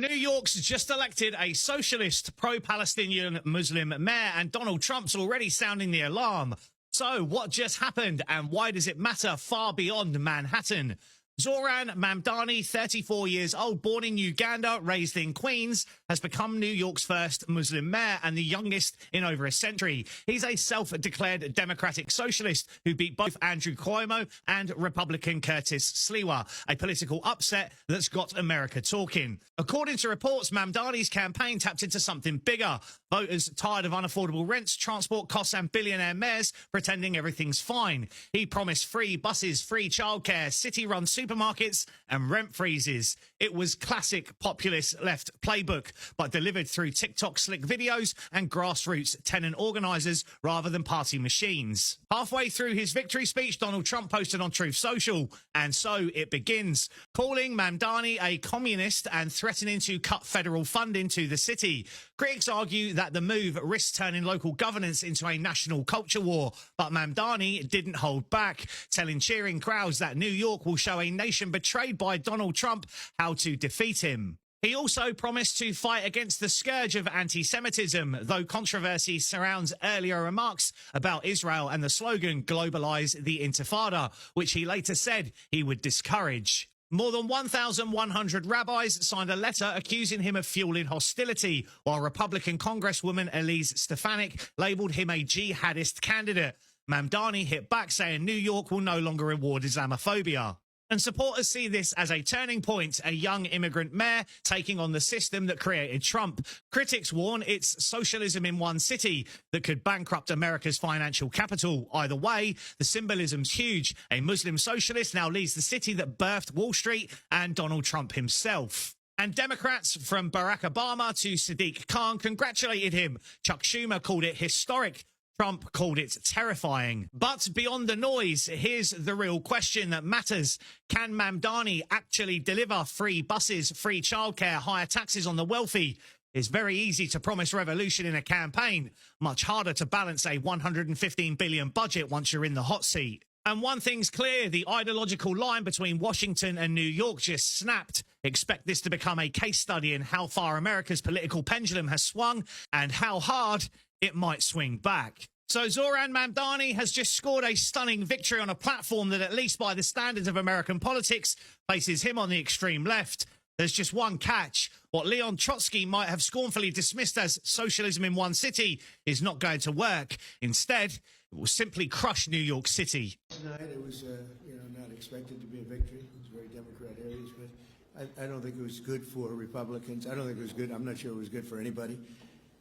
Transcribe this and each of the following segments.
New York's just elected a socialist, pro-Palestinian Muslim mayor, and Donald Trump's already sounding the alarm. So what just happened, and why does it matter far beyond Manhattan? Zoran Mamdani, 34 years old, born in Uganda, raised in Queens, has become New York's first Muslim mayor and the youngest in over a century. He's a self-declared democratic socialist who beat both Andrew Cuomo and Republican Curtis Sliwa, a political upset that's got America talking. According to reports, Mamdani's campaign tapped into something bigger. Voters tired of unaffordable rents, transport costs and billionaire mayors pretending everything's fine. He promised free buses, free childcare, city-run supermarkets and rent freezes. It was classic populist left playbook, but delivered through TikTok slick videos and grassroots tenant organisers rather than party machines. Halfway through his victory speech, Donald Trump posted on Truth Social, and so it begins, calling Mamdani a communist and threatening to cut federal funding to the city. Critics argue that the move risks turning local governance into a national culture war, but Mamdani didn't hold back, telling cheering crowds that New York will show a nation betrayed by Donald Trump how to defeat him. He also promised to fight against the scourge of anti-Semitism, though controversy surrounds earlier remarks about Israel and the slogan "Globalize the Intifada," which he later said he would discourage. More than 1,100 rabbis signed a letter accusing him of fueling hostility, while Republican Congresswoman Elise Stefanik labeled him a jihadist candidate. Mamdani hit back, saying New York will no longer reward Islamophobia. And supporters see this as a turning point, a young immigrant mayor taking on the system that created Trump. Critics warn it's socialism in one city that could bankrupt America's financial capital. Either way, the symbolism's huge. A Muslim socialist now leads the city that birthed Wall Street and Donald Trump himself. And Democrats, from Barack Obama to Sadiq Khan, congratulated him. Chuck Schumer called it historic. Trump called it terrifying. But beyond the noise, here's the real question that matters. Can Mamdani actually deliver free buses, free childcare, higher taxes on the wealthy? It's very easy to promise revolution in a campaign. Much harder to balance a $115 billion budget once you're in the hot seat. And one thing's clear, the ideological line between Washington and New York just snapped. Expect this to become a case study in how far America's political pendulum has swung and how hard it might swing back. So Zoran Mamdani has just scored a stunning victory on a platform that, at least by the standards of American politics, places him on the extreme left. There's just one catch. What Leon Trotsky might have scornfully dismissed as socialism in one city is not going to work. Instead, it will simply crush New York City. Tonight, it was not expected to be a victory. It was very Democrat areas, but I don't think it was good for Republicans. I don't think it was good. I'm not sure it was good for anybody.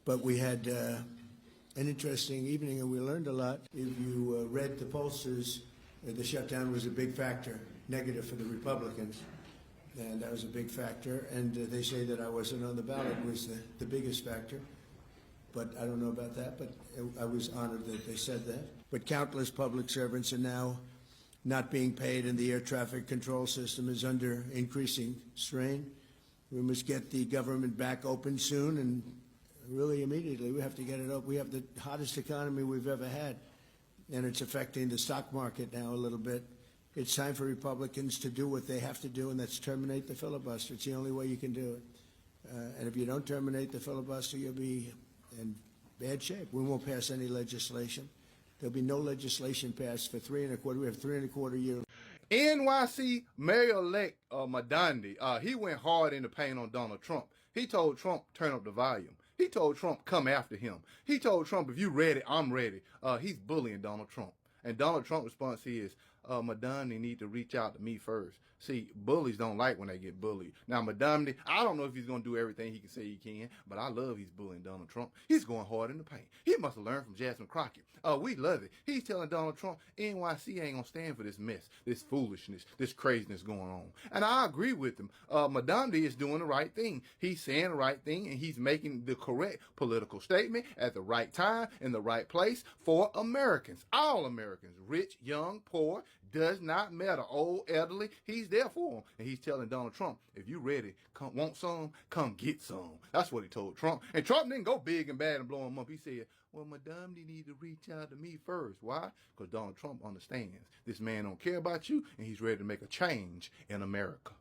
But we had an interesting evening, and we learned a lot. If you read the pollsters, the shutdown was a big factor, negative for the Republicans, and that was a big factor. And they say that I wasn't on the ballot was the biggest factor, but I don't know about that, but I was honored that they said that. But countless public servants are now not being paid, and the air traffic control system is under increasing strain. We must get the government back open soon, and really immediately. We have to get it up. We have the hottest economy we've ever had, and it's affecting the stock market now a little bit. It's time for Republicans to do what they have to do, and that's terminate the filibuster. It's the only way you can do it. And if you don't terminate the filibuster, you'll be in bad shape. We won't pass any legislation. There'll be no legislation passed for 3.25. We have 3.25 years. NYC Mayor-elect Mamdani, he went hard in the paint on Donald Trump. He told Trump, turn up the volume. He told Trump, come after him. He told Trump, if you ready, I'm ready. He's bullying Donald Trump. And Donald Trump's response is, Mamdani need to reach out to me first. See, bullies don't like when they get bullied. Now, Mamdani, I don't know if he's going to do everything he can say he can, but I love he's bullying Donald Trump. He's going hard in the paint. He must have learned from Jasmine Crockett. We love it. He's telling Donald Trump, NYC ain't going to stand for this mess, this foolishness, this craziness going on. And I agree with him. Mamdani is doing the right thing. He's saying the right thing, and he's making the correct political statement at the right time, in the right place for Americans. All Americans, rich, young, poor, does not matter, old, elderly, he's there for them. And he's telling Donald Trump, if you ready, come want some, come get some. That's what he told Trump. And Trump didn't go big and bad and blow him up. He said, well, Madame, you need to reach out to me first. Why? Because Donald Trump understands this man don't care about you, and he's ready to make a change in America.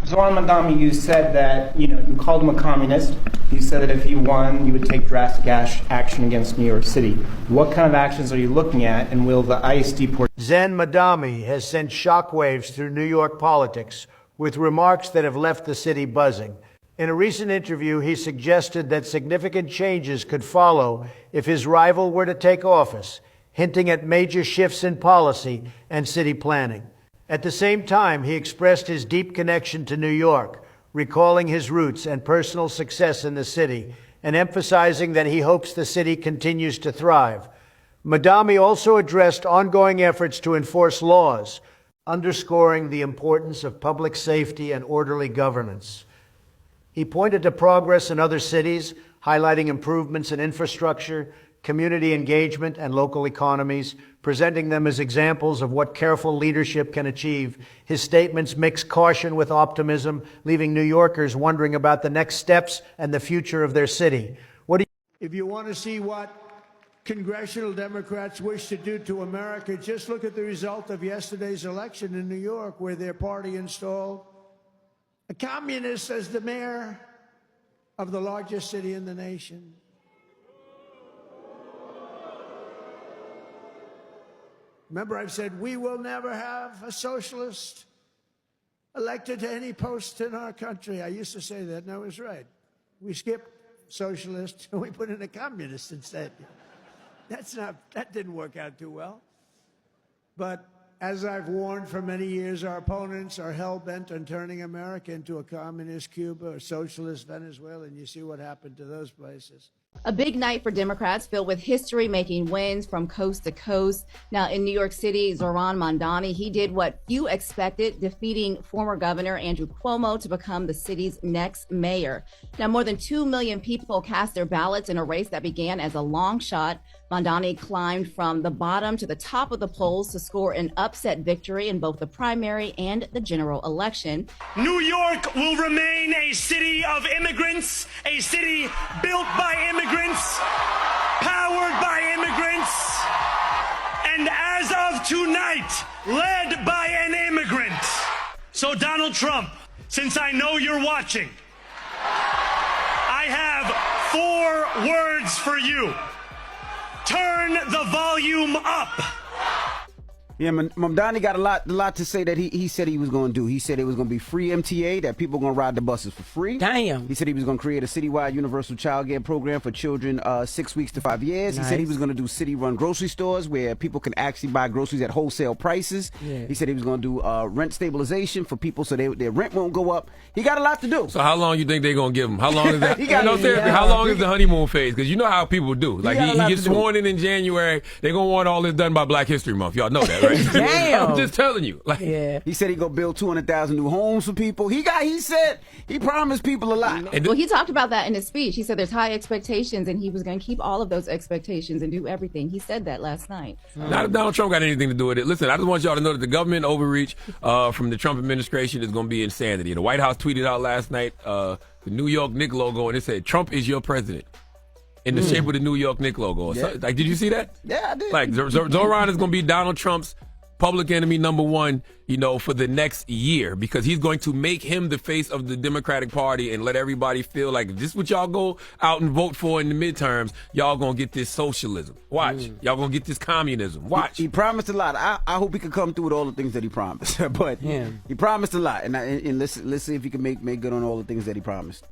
Zoran Mandami, you said that, you called him a communist. You said that if he won, you would take drastic action against New York City. What kind of actions are you looking at, and will the ICE deport? Zen Madami has sent shockwaves through New York politics with remarks that have left the city buzzing. In a recent interview, he suggested that significant changes could follow if his rival were to take office, hinting at major shifts in policy and city planning. At the same time, he expressed his deep connection to New York, recalling his roots and personal success in the city, and emphasizing that he hopes the city continues to thrive. Madami also addressed ongoing efforts to enforce laws, underscoring the importance of public safety and orderly governance. He pointed to progress in other cities, highlighting improvements in infrastructure, community engagement, and local economies, presenting them as examples of what careful leadership can achieve. His statements mix caution with optimism, leaving New Yorkers wondering about the next steps and the future of their city. If you want to see what congressional Democrats wish to do to America, just look at the result of yesterday's election in New York, where their party installed a communist as the mayor of the largest city in the nation. Remember, I've said we will never have a socialist elected to any post in our country. I used to say that, and I was right. We skipped socialist and we put in a communist instead. That didn't work out too well. But as I've warned for many years, our opponents are hell-bent on turning America into a communist Cuba or socialist Venezuela, and you see what happened to those places. A big night for Democrats filled with history-making wins from coast to coast. Now, in New York City, Zoran Mandani, he did what few expected, defeating former Governor Andrew Cuomo to become the city's next mayor. Now, more than 2 million people cast their ballots in a race that began as a long shot. Mandani climbed from the bottom to the top of the polls to score an upset victory in both the primary and the general election. New York will remain a city of immigrants, a city built by immigrants, powered by immigrants, and as of tonight, led by an immigrant. So Donald Trump, since I know you're watching, I have 4 words for you. Turn the volume up. Yeah, Mamdani got a lot to say that he said he was going to do. He said it was going to be free MTA, that people going to ride the buses for free. Damn. He said he was going to create a citywide universal child care program for children 6 weeks to 5 years. Nice. He said he was going to do city-run grocery stores where people can actually buy groceries at wholesale prices. Yeah. He said he was going to do rent stabilization for people so their rent won't go up. He got a lot to do. So how long you think they're going to give him? How long is that? How long is the honeymoon phase? Because you know how people do. Like he gets sworn in January. They're going to want all this done by Black History Month. Y'all know that, right? Damn. I'm just telling you. Like, yeah. He said he gonna build 200,000 new homes for people. He said he promised people a lot. Well, he talked about that in his speech. He said there's high expectations, and he was going to keep all of those expectations and do everything. He said that last night. Not if Donald Trump got anything to do with it. Listen, I just want y'all to know that the government overreach from the Trump administration is going to be insanity. The White House tweeted out last night the New York Knicks logo, and it said, "Trump is your president." In the shape of the New York Knicks logo. Yeah. Like, did you see that? Yeah, I did. Like, Zoran is going to be Donald Trump's public enemy #1, for the next year, because he's going to make him the face of the Democratic Party and let everybody feel like, if this is what y'all go out and vote for in the midterms, y'all going to get this socialism. Watch. Y'all going to get this communism. Watch. He promised a lot. I hope he can come through with all the things that he promised. But he promised a lot. And let's see if he can make good on all the things that he promised.